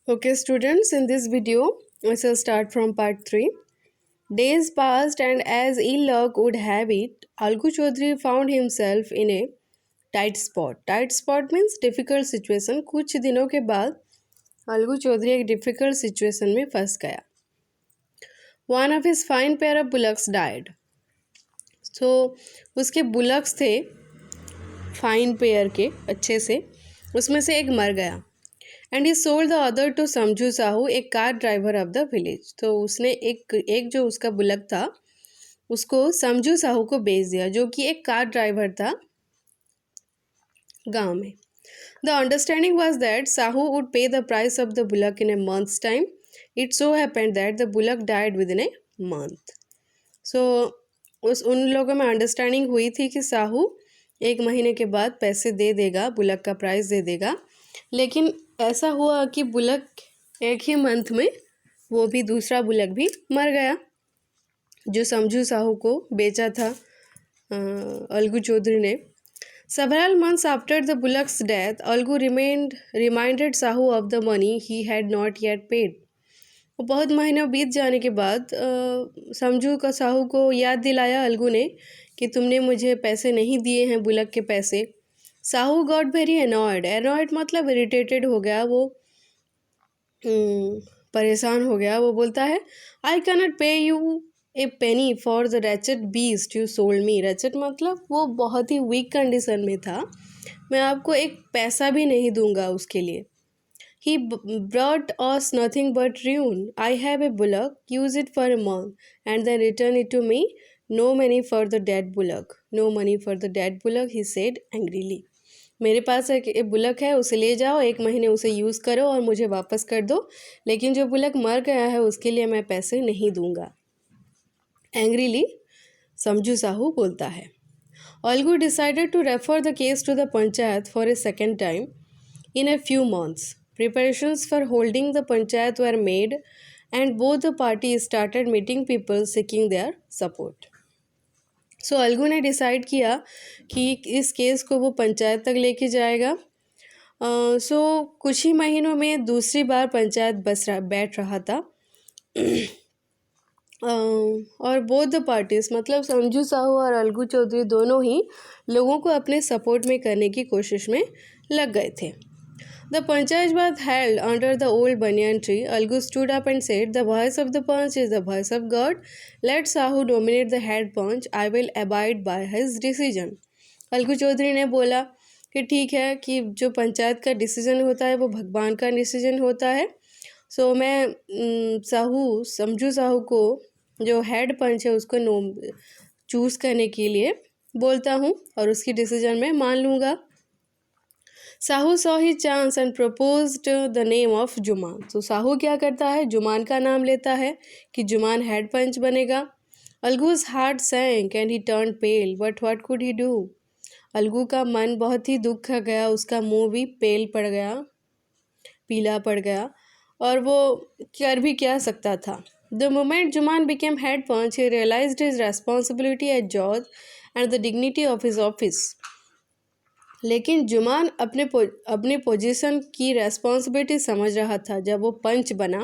Okay, students, in this video, we shall start from part 3. Days passed, and as ill luck would have it, Algu Chaudhary found himself in a tight spot. Tight spot means difficult situation. कुछ दिनों के बाद अलगू चौधरी एक difficult situation में फंस गया. One of his fine pair of bullocks died. So उसके bullocks थे फाइन पेयर के अच्छे से, उसमें से एक मर गया. And he sold the other two Samjhu Sahu, एक car driver of the village. तो उसने एक जो उसका बुलक था उसको समझू साहू को बेच दिया, जो कि एक कार ड्राइवर था गांव में. The understanding was that Sahu would pay the price of the bullock in a months time. It so happened that the bullock died within a month. So उन लोगों में अंडरस्टैंडिंग हुई थी कि साहू 1 महीने के बाद पैसे दे देगा, बुलक का प्राइस दे देगा. लेकिन ऐसा हुआ कि बुलक एक ही मंथ में वो भी दूसरा बुलक भी मर गया जो समझू साहू को बेचा था अलगू चौधरी ने. Several months after the bullock's death, Algu reminded Sahu of the money he had not yet paid. बहुत महीनों बीत जाने के बाद समझू का साहू को याद दिलाया अलगू ने कि तुमने मुझे पैसे नहीं दिए हैं, बुलक के पैसे. साहू गॉट वेरी एनॉयड मतलब इरिटेटेड हो गया, वो परेशान हो गया. वो बोलता है आई कैनॉट पे U A Penney for the ratchet beast you sold me. Ratchet मतलब वो बहुत ही वीक कंडीशन में था, मैं आपको एक पैसा भी नहीं दूंगा उसके लिए. He brought us nothing but ruin. I have a bullock, use it for a month and then return it to me. No money for the dead bullock. No money for the dead bullock, he said angrily. मेरे पास एक bullock है, उसे ले जाओ, 1 महीने उसे use करो और मुझे वापस कर दो, लेकिन जो बुलक मर गया है उसके लिए मैं पैसे नहीं दूंगा. एंग्रीली समझू साहू बोलता है. Algu decided to refer the case to the panchayat for a second time in a few months. Preparations for holding the panchayat were made and both the parties started meeting people seeking their support. So Algu ने decide किया कि इस case को वो पंचायत तक लेके जाएगा. सो कुछ ही महीनों में दूसरी बार पंचायत बैठ रहा था. और बोथ द पार्टीज मतलब समझू साहू और अलगू चौधरी दोनों ही लोगों को अपने सपोर्ट में करने की कोशिश में लग गए थे. The panchayat was held under the old banyan tree. Algu stood up and said, "The voice of the punch is the voice of God. Let Sahu nominate the head punch. I will abide by his decision." Algu Chaudhary ने बोला कि ठीक है कि जो पंचायत का decision होता है वो भगवान का डिसीजन होता है. सो मैं समझू साहू को जो हेड पंच है उसको चूज़ करने के लिए बोलता हूँ और उसकी डिसीजन मैं मान लूँगा. Sahu saw he chance and proposed the name of Juman. तो साहू क्या करता है, जुमान का नाम लेता है कि जुमान हेड पंच बनेगा. Algu's heart sank and he turned pale, but what could he do. Algu का मन बहुत ही दुख खा गया, उसका मुंह भी पेल पड़ गया, पीला पड़ गया, और वो कर भी क्या सकता था. The moment Jumman became head panch he realized his responsibility at jaws and the dignity of his office. लेकिन जुमान अपने पोजीशन की रेस्पॉन्सिबिलिटी समझ रहा था जब वो पंच बना,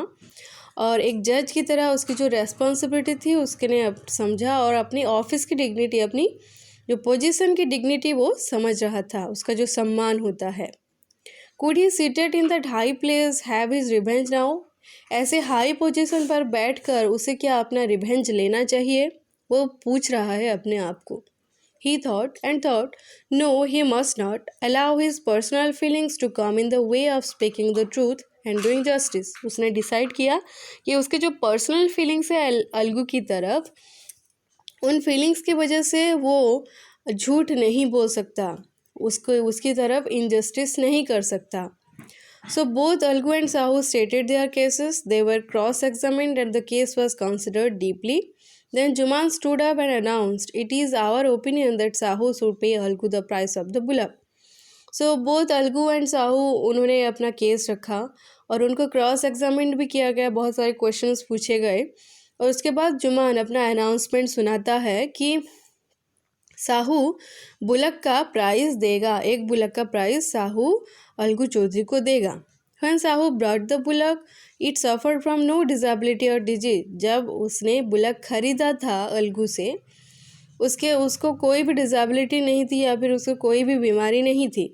और एक जज की तरह उसकी जो रेस्पॉन्सिबिलिटी थी उसने समझा और अपनी ऑफिस की डिग्निटी, अपनी जो पोजीशन की डिग्निटी वो समझ रहा था, उसका जो सम्मान होता है. Could he seated in that high place have his revenge now. ऐसे हाई पोजीशन पर बैठकर उसे क्या अपना रिवेंज लेना चाहिए, वो पूछ रहा है अपने आप को. He thought, no, he must not allow his personal feelings to come in the way of speaking the truth and doing justice. उसने डिसाइड किया कि उसके जो पर्सनल फीलिंग्स है अलगू की तरफ, उन फीलिंग्स की वजह से वो झूठ नहीं बोल सकता, उसकी तरफ इनजस्टिस नहीं कर सकता. So both Algu and Sahu stated their cases. They were cross-examined and the case was considered deeply. Then Juman stood up and announced, "It is our opinion that Sahu should pay Algu the price of the bullock." So both Algu and Sahu उन्होंने अपना case रखा और उनको cross examine भी किया गया, बहुत सारे क्वेश्चंस पूछे गए, और उसके बाद जुमान अपना अनाउंसमेंट सुनाता है कि साहू बुलक का प्राइस देगा, एक बुलक का प्राइस साहू अलगू चौधरी को देगा. When Sahu brought the bullock, it suffered from no disability or disease. जब उसने बुलक खरीदा था अलगू से, उसको कोई भी डिसेबिलिटी नहीं थी या फिर उसको कोई भी बीमारी नहीं थी.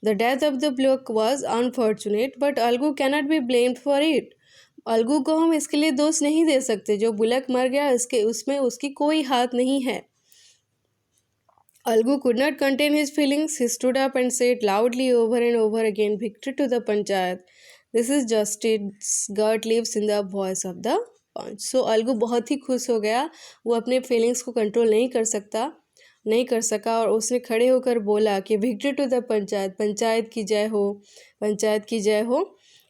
The death of the bullock was unfortunate, but Algu cannot be blamed for it. Algu को हम इसके लिए दोष नहीं दे सकते. जो बुलक मर गया उसमें उसकी कोई हाथ नहीं है. Algu could not contain his feelings. He stood up and said loudly over and over again, "Victory to the Panchayat. This is justice. God lives in the voice of the punch." So Algu बहुत ही खुश हो गया. वो अपने feelings को control नहीं कर सका और उसने खड़े होकर बोला कि victory to the panchayat, panchayat की जय हो, पंचायत की जय हो.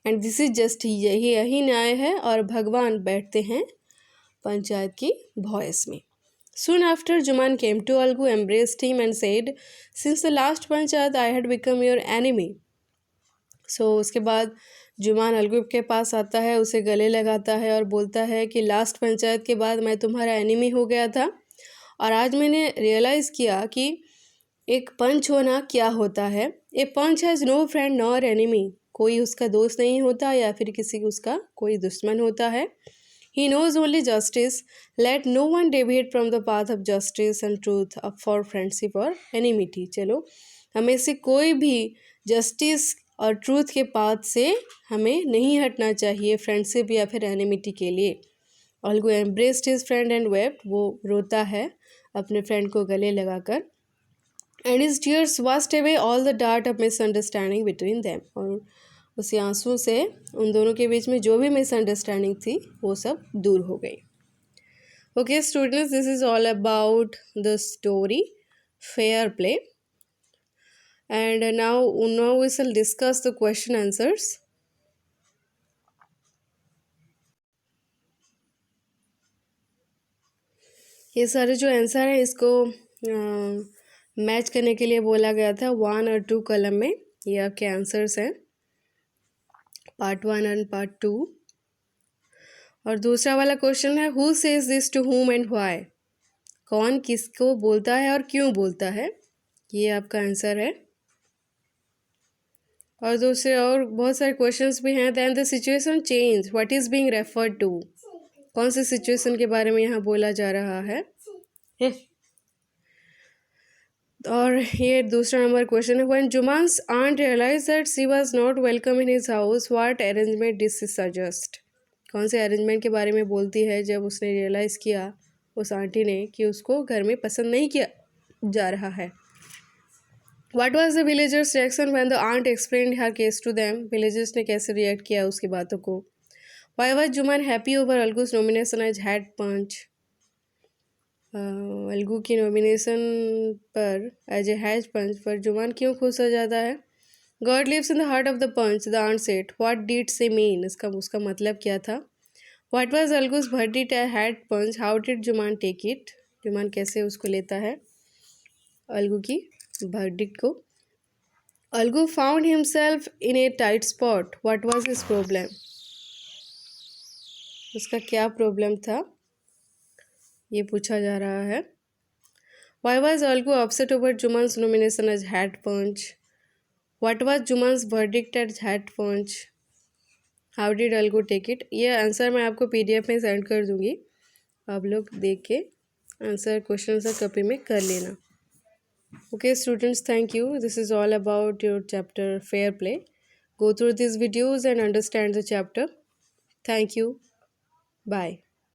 एंड दिस इज जस्ट, यही न्याय है और भगवान बैठते हैं पंचायत की वॉइस में. Soon after, Juman came to Algu, embraced him and said, "Since the last Panchayat, I had become your enemy." So उसके बाद जुमान अलगू के पास आता है, उसे गले लगाता है और बोलता है कि लास्ट पंचायत के बाद मैं तुम्हारा एनिमी हो गया था और आज मैंने रियलाइज़ किया कि एक पंच होना क्या होता है. A panch has no friend nor enemy. कोई उसका दोस्त नहीं होता या फिर किसी उसका कोई दुश्मन होता है. He knows only justice. Let no one deviate from the path of justice and truth for friendship or enmity. चलो, हमें से कोई भी जस्टिस और ट्रूथ के पाथ से हमें नहीं हटना चाहिए फ्रेंडशिप या फिर एनिमिटी के लिए. Algu embraced his friend and wept. वो रोता है अपने फ्रेंड को गले लगाकर. And his tears washed away all the dart of misunderstanding between them. और उसी आंसू से उन दोनों के बीच में जो भी मिसअंडरस्टैंडिंग थी वो सब दूर हो गई. Okay students, this is all about the story fair play. And now we shall discuss the question answers. ये सारे जो आंसर हैं इसको मैच करने के लिए बोला गया था 1 और 2 कॉलम में. ये आपके आंसर्स हैं, पार्ट 1 एंड पार्ट 2. और दूसरा वाला क्वेश्चन है who says this to whom and why. कौन किसको बोलता है और क्यों बोलता है, ये आपका आंसर है. और दूसरे और बहुत सारे क्वेश्चंस भी हैं. Then the situation change, what is being referred to. कौन सी सिचुएशन के बारे में यहाँ बोला जा रहा है. और ये दूसरा नंबर क्वेश्चन है when Juman's aunt realize that she was not welcome in his house, what arrangement did she suggest. कौन से अरेंजमेंट के बारे में बोलती है जब उसने रियलाइज़ किया उस आंटी ने कि उसको घर में पसंद नहीं किया जा रहा है. What was the villagers reaction when the aunt explained her case to them. Villagers ने कैसे रिएक्ट किया उसकी बातों को. Why was Juman happy over Algu's nomination as head panch. Algu की नॉमिनेशन पर एज ए हेड पंच पर जुमान क्यों खुश हो जाता है. God lives in the heart of the panch, the aunt said. What did say mean, उसका मतलब क्या था. What was Algu's verdict at head panch, how did Juman take it. Juman कैसे उसको लेता है अलगू की वर्डिक्ट को. Algu found himself in a tight spot, what was his problem. उसका क्या प्रॉब्लम था ये पूछा जा रहा है. Why was Algu upset over Jumman's nomination as head panch. What was Juman's verdict at head panch, how did Algu take it. ये आंसर मैं आपको PDF में सेंड कर दूंगी, आप लोग देख के आंसर क्वेश्चन आंसर कॉपी में कर लेना. Okay students, thank you. This is all about your chapter fair play. Go through these videos and understand the chapter. Thank you. Bye.